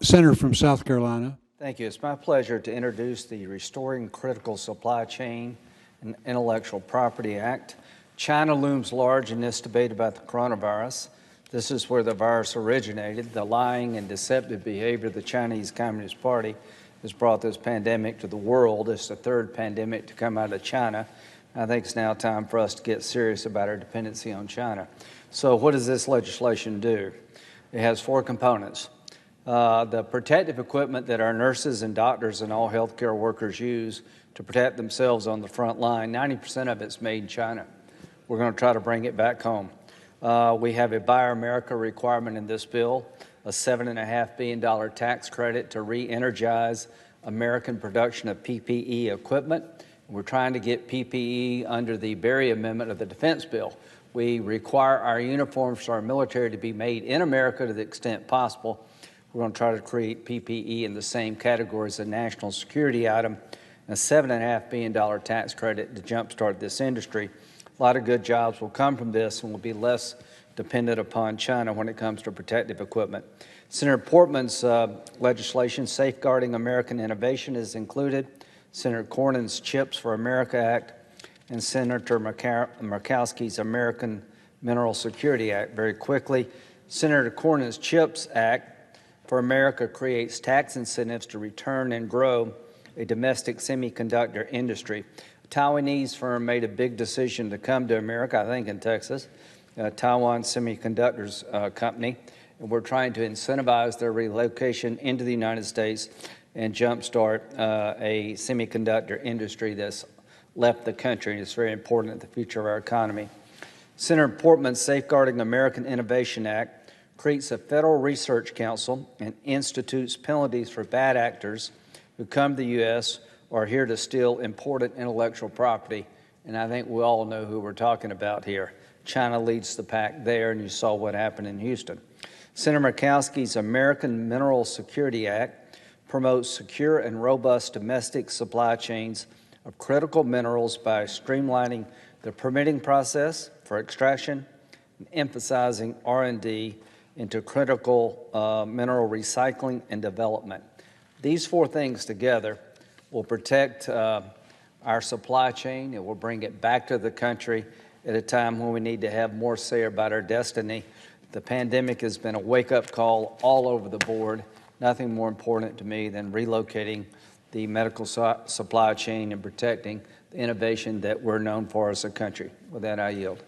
Senator from South Carolina. Thank you. It's my pleasure to introduce the Restoring Critical Supply Chain and Intellectual Property Act. China looms large in this debate about the coronavirus. This is where the virus originated. The lying and deceptive behavior of the Chinese Communist Party has brought this pandemic to the world. It's the third pandemic to come out of China. I think it's now time for us to get serious about our dependency on China. So what does this legislation do? It has four components. The protective equipment that our nurses and doctors and all healthcare workers use to protect themselves on the front line, 90% of it's made in China. We're going to try to bring it back home. We have a Buy America requirement in this bill, a $7.5 billion tax credit to re-energize American production of PPE equipment. We're trying to get PPE under the Berry Amendment of the Defense Bill. We require our uniforms for our military to be made in America to the extent possible. We're going to try to create PPE in the same category as a national security item, and a $7.5 billion tax credit to jumpstart this industry. A lot of good jobs will come from this, and we'll be less dependent upon China when it comes to protective equipment. Senator Portman's legislation safeguarding American innovation is included. Senator Cornyn's CHIPS for America Act, and Senator Murkowski's American Mineral Security Act. Very quickly, Senator Cornyn's CHIPS Act for America creates tax incentives to return and grow a domestic semiconductor industry. A Taiwanese firm made a big decision to come to America, I think in Texas, Taiwan Semiconductors Company, and we're trying to incentivize their relocation into the United States and jumpstart a semiconductor industry that's left the country, and it's very important in the future of our economy. Senator Portman's Safeguarding American Innovation Act creates a federal research council and institutes penalties for bad actors who come to the U.S. or are here to steal important intellectual property. And I think we all know who we're talking about here. China leads the pack there, and you saw what happened in Houston. Senator Murkowski's American Mineral Security Act promotes secure and robust domestic supply chains of critical minerals by streamlining the permitting process for extraction and emphasizing R&D into critical mineral recycling and development. These four things together will protect our supply chain. It will bring it back to the country at a time when we need to have more say about our destiny. The pandemic has been a wake-up call all over the board. Nothing more important to me than relocating the medical supply chain and protecting the innovation that we're known for as a country. With that, I yield.